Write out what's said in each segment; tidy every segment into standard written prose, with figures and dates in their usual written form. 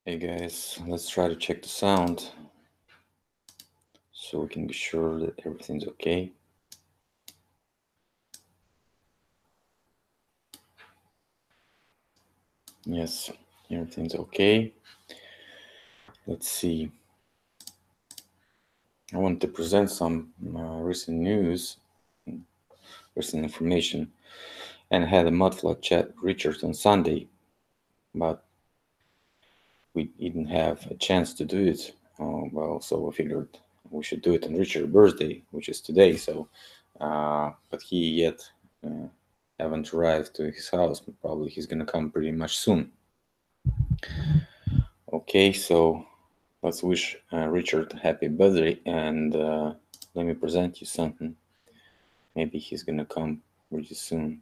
Hey guys, let's try to check the sound so we can be sure that everything's okay. Yes, everything's okay. Let's see. I want to present some recent news, recent information, and I had a mudflood chat with Richard on Sunday, but we didn't have a chance to do it. So we figured we should do it on Richard's birthday, which is today. But he yet uh, haven't arrived to his house. Probably he's gonna come pretty much soon. Okay, so let's wish Richard a happy birthday, and let me present you something. Maybe he's gonna come pretty soon.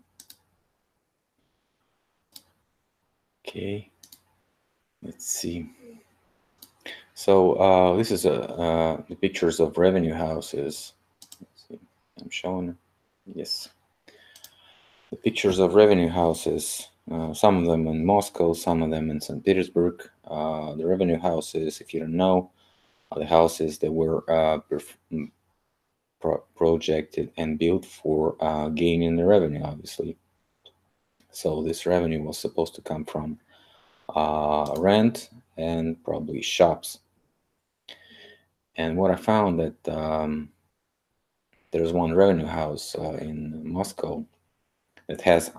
Okay, let's see. So this is the pictures of revenue houses. Let's see. I'm showing. Yes, the pictures of revenue houses. Some of them in Moscow, some of them in St. Petersburg. The revenue houses, if you don't know, are the houses that were projected and built for gaining the revenue, obviously. So this revenue was supposed to come from rent and probably shops. And what I found that there's one revenue house in Moscow that has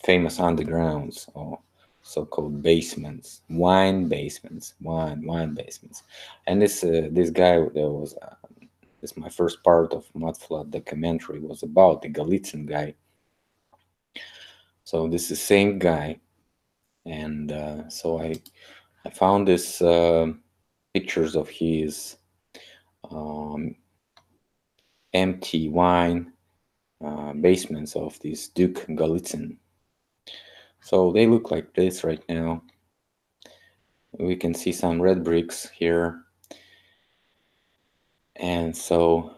famous undergrounds or so-called basements, wine basements, wine basements. And this guy that was this my first part of Mudflood documentary was about the Golitsyn guy. So this is the same guy, and so I found this pictures of his um, empty wine basements of this Duke Golitsyn. So they look like this right now. We can see some red bricks here, and so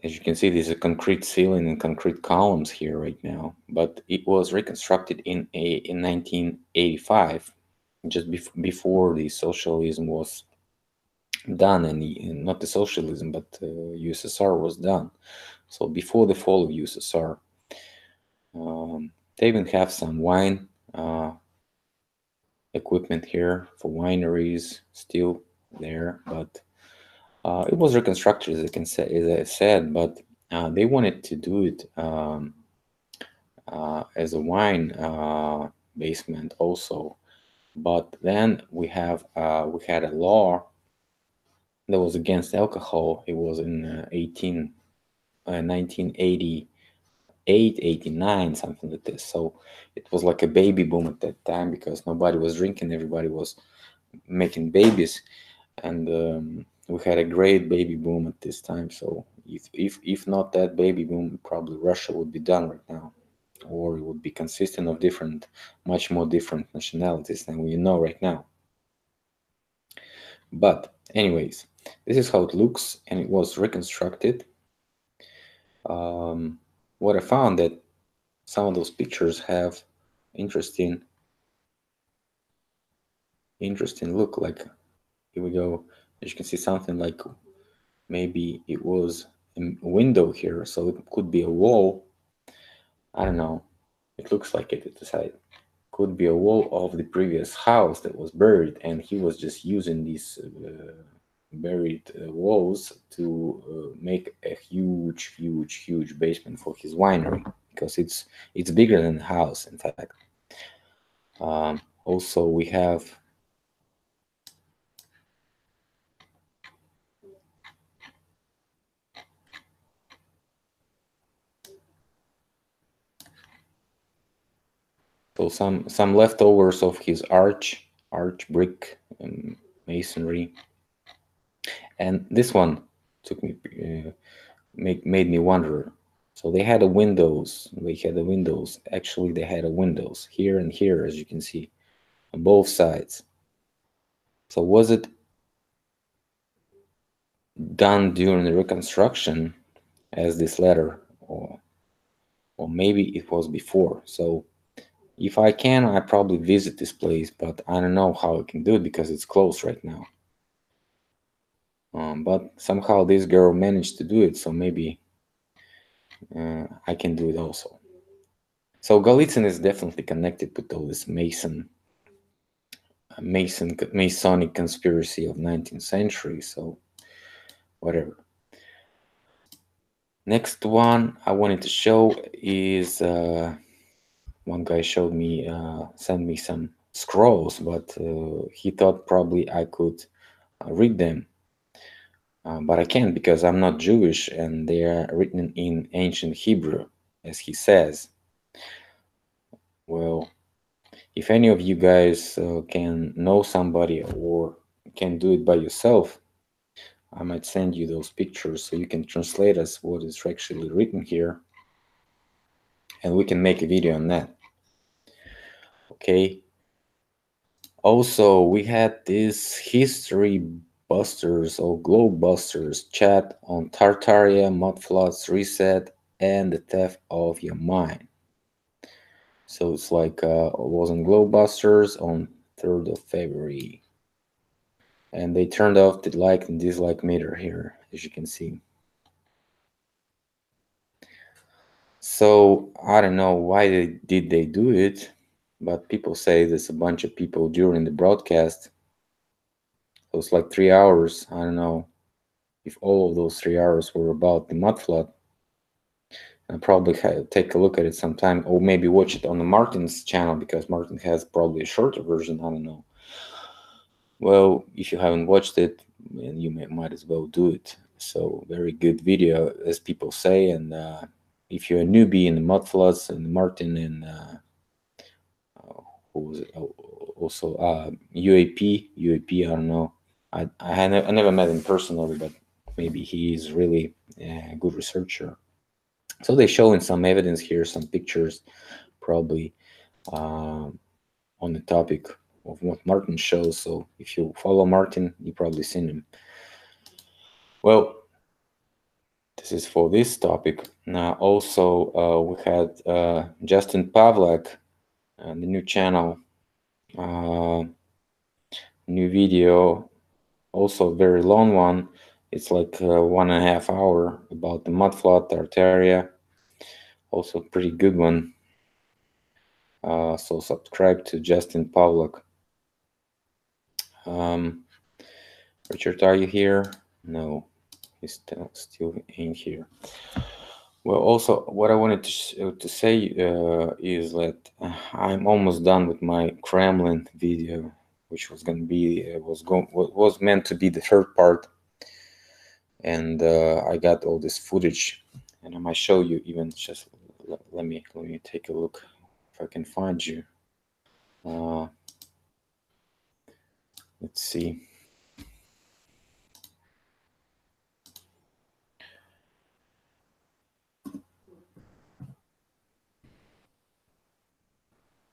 as you can see, there's a concrete ceiling and concrete columns here right now. But it was reconstructed in 1985, just before the socialism was done, and not the socialism, but USSR was done. So before the fall of USSR, they even have some wine equipment here for wineries still there, but it was reconstructed, as I said, but they wanted to do it as a wine basement also. But then we had a law that was against alcohol. It was in 1988, 89, something like this. So it was like a baby boom at that time because nobody was drinking, everybody was making babies, and we had a great baby boom at this time. So if not that baby boom, probably Russia would be done right now, or it would be consistent of different, much more different nationalities than we know right now. But anyways, this is how it looks, and it was reconstructed. What I found that some of those pictures have interesting look. Like, here we go. As you can see, something like maybe it was a window here, so it could be a wall. I don't know. It looks like it at the side. Could be a wall of the previous house that was buried, and he was just using these buried walls to make a huge basement for his winery, because it's bigger than the house, in fact. Also, we have some leftovers of his arch brick masonry, and this one took me made me wonder. So they had a windows. They had the windows. Actually, they had a windows here and here, as you can see, on both sides. So was it done during the reconstruction, as this letter, or maybe it was before? So If I can, I probably visit this place, but I don't know how I can do it because it's closed right now. But somehow this girl managed to do it, so maybe I can do it also. So Golitsyn is definitely connected with all this Masonic conspiracy of 19th century. So whatever. Next one I wanted to show is one guy showed me, sent me some scrolls, but he thought probably I could read them. But I can't because I'm not Jewish and they are written in ancient Hebrew, as he says. Well, if any of you guys can know somebody or can do it by yourself, I might send you those pictures so you can translate us what is actually written here, and we can make a video on that. Okay. Also, we had this History Busters or Globe Busters chat on Tartaria, Mudfloods, Reset, and the theft of your mind. So it's like it was on Globebusters on 3rd of February. And they turned off the like and dislike meter here, as you can see. So I don't know why did they do it, but people say there's a bunch of people during the broadcast. So it's like 3 hours. I don't know if all of those 3 hours were about the mudflood. I'll probably take a look at it sometime, or maybe watch it on the Martin's channel because Martin has probably a shorter version. I don't know. Well, if you haven't watched it, you might as well do it. So very good video, as people say. And if you're a newbie in the mudfloods and Martin and who was it? Also UAP. I don't know. I never met him personally, but maybe he is really a good researcher. So they showing some evidence here, some pictures, probably on the topic of what Martin shows. So if you follow Martin, you probably seen him. Well, this is for this topic. Now also we had Justin Pavlak, the new channel, new video, also very long one. It's like 1.5 hours about the mudflood Tartaria. Also pretty good one. So subscribe to Justin Pavlak. Richard, are you here? No, he's still ain't here. Well, also what I wanted to say is that I'm almost done with my Kremlin video, which was gonna be was meant to be the third part, and I got all this footage, and I might show you. Even just let me take a look if I can find you. Let's see.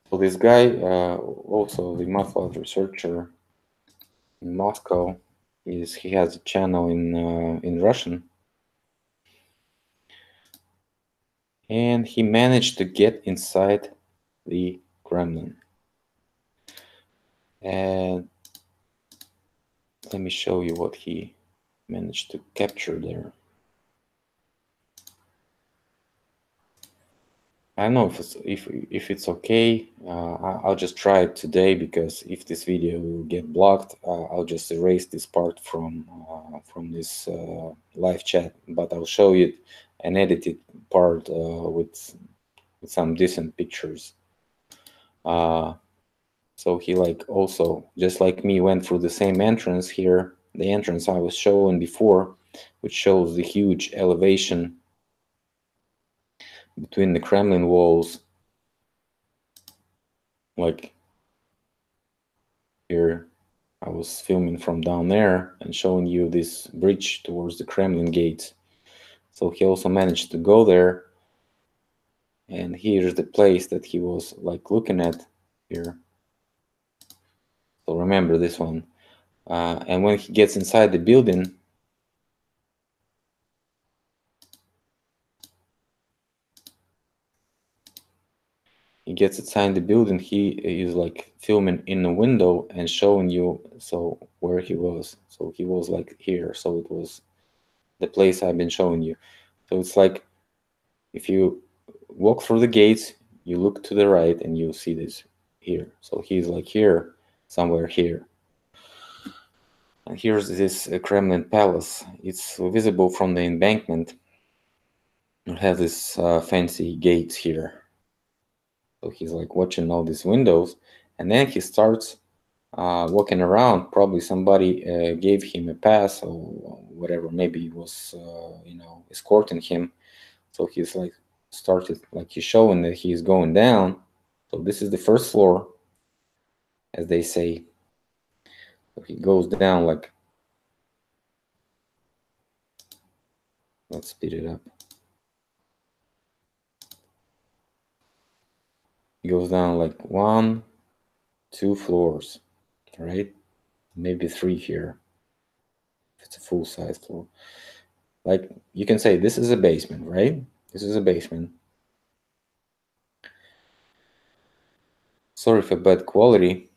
So this guy, also the mudflood researcher in Moscow, he has a channel in Russian, and he managed to get inside the Kremlin. And let me show you what he managed to capture there. I don't know if it's okay. I'll just try it today, because if this video will get blocked, I'll just erase this part from this live chat. But I'll show you an edited part with some decent pictures. So he also, just like me, went through the same entrance here, the entrance I was showing before, which shows the huge elevation between the Kremlin walls. Like here, I was filming from down there and showing you this bridge towards the Kremlin gates. So he also managed to go there, and here's the place that he was looking at here. So remember this one. And when he gets inside the building, he gets inside the building, he is like filming in a window and showing you so where he was. So he was like here. So it was the place I've been showing you. So it's like if you walk through the gates, you look to the right and you see this here. So he's like here, somewhere here. And here's this Kremlin palace. It's visible from the embankment. It has this fancy gates here. So he's like watching all these windows, and then he starts walking around. Probably somebody gave him a pass or whatever. Maybe he was, escorting him. So he's like started like he's showing that he's going down. So this is the first floor, as they say. So he goes down like, let's speed it up. He goes down like 1, 2 floors, right? Maybe 3 here. If it's a full size floor. Like you can say this is a basement, right? This is a basement. Sorry for bad quality.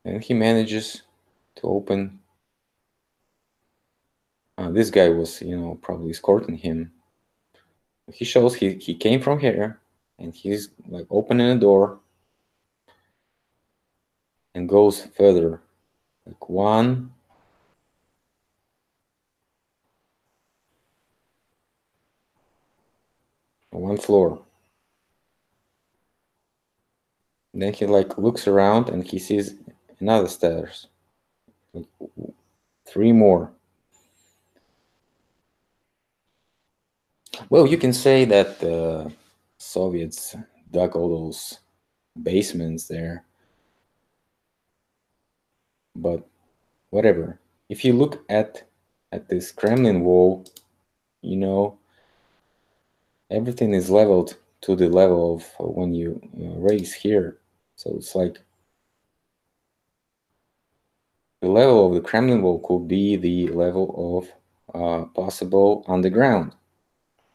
And he manages to open. This guy was, probably escorting him. He shows he came from here, and he's like opening a door and goes further, like 1 floor. And then he like looks around and he sees another stairs, like 3 more. Well, you can say that the Soviets dug all those basements there, but whatever. If you look at this Kremlin wall, everything is leveled to the level of when you raise here. So it's like the level of the Kremlin wall could be the level of possible underground,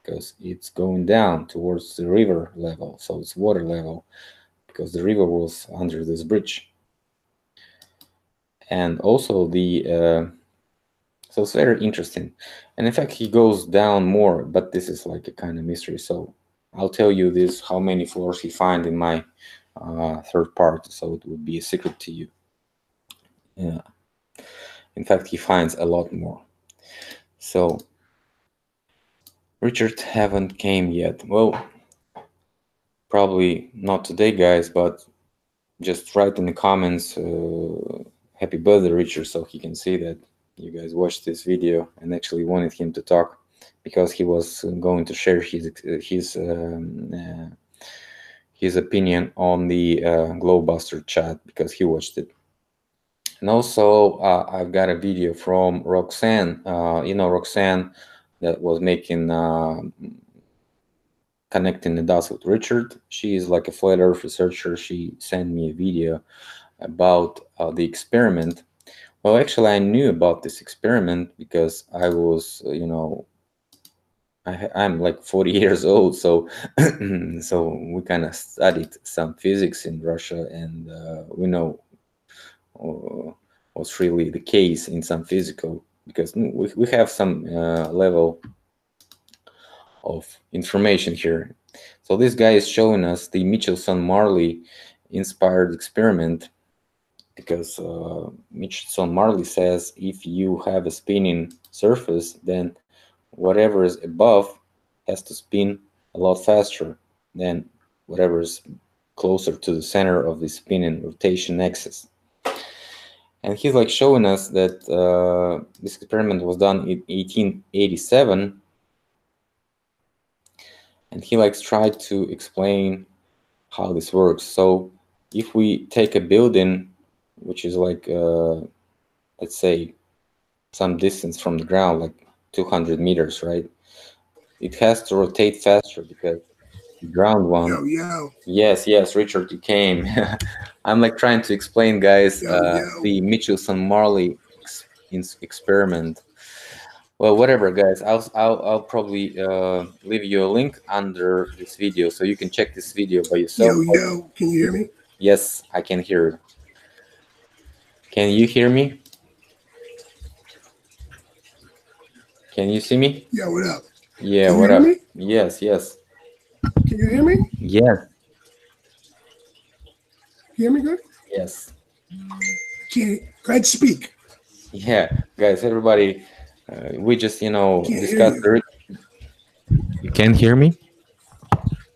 because it's going down towards the river level. So it's water level, because the river was under this bridge. And also so it's very interesting. And in fact, he goes down more, but this is like a kind of mystery. So I'll tell you this, how many floors he finds in my third part. So it would be a secret to you. Yeah. In fact, he finds a lot more. So Richard haven't came yet. Well, probably not today, guys, but just write in the comments happy birthday, Richard, so he can see that you guys watched this video and actually wanted him to talk, because he was going to share his opinion on the Glowbuster chat, because he watched it. And also I've got a video from Roxanne. Roxanne that was making connecting the dots with Richard. She is like a flat earth researcher. She sent me a video about the experiment. Well, actually, I knew about this experiment because I was, I'm like 40 years old, so so we kind of studied some physics in Russia, and we know what's really the case in some physical, because we have some level of information here. So this guy is showing us the Michelson-Morley inspired experiment, because Michelson-Morley says if you have a spinning surface, then whatever is above has to spin a lot faster than whatever is closer to the center of the spinning rotation axis. And he's like showing us that this experiment was done in 1887, and he like tried to explain how this works. So if we take a building which is like let's say some distance from the ground, like 200 meters, right? It has to rotate faster because the ground one. Yo. Yes, Richard, you came. I'm like trying to explain, guys, the Michelson-Morley experiment. Well, whatever, guys. I'll probably leave you a link under this video so you can check this video by yourself. Yo, can you hear me? Yes, I can hear you. Can you hear me? Can you see me? Yo, what up? Yeah, Can you what hear up? me? Yes, yes. Can you hear me? Yes, You hear me good? yes. Can't. Go ahead, speak. Yeah, guys, everybody, we just, Can't hear discussed you. You can hear me?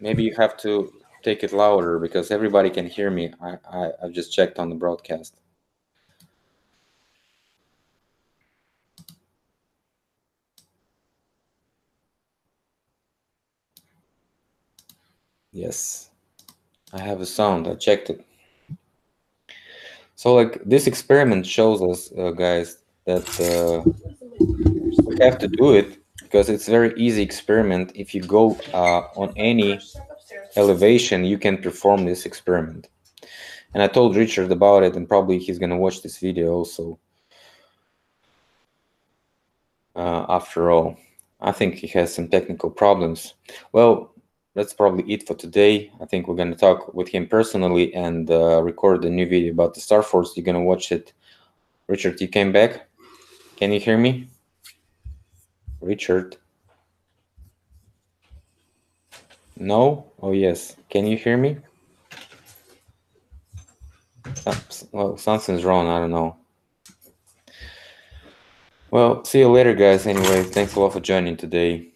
Maybe you have to take it louder because everybody can hear me. I've just checked on the broadcast. Yes, I have a sound. I checked it. So, like, this experiment shows us, guys, that we have to do it because it's very easy experiment. If you go on any elevation, you can perform this experiment. And I told Richard about it, and probably he's gonna watch this video also. After all, I think he has some technical problems. Well, that's probably it for today. I think we're gonna talk with him personally and record a new video about the Star Force. You're gonna watch it. Richard, you came back? Can you hear me? Richard? No? Oh, yes. Can you hear me? Well, something's wrong. I don't know. Well, see you later, guys. Anyway, thanks a lot for joining today.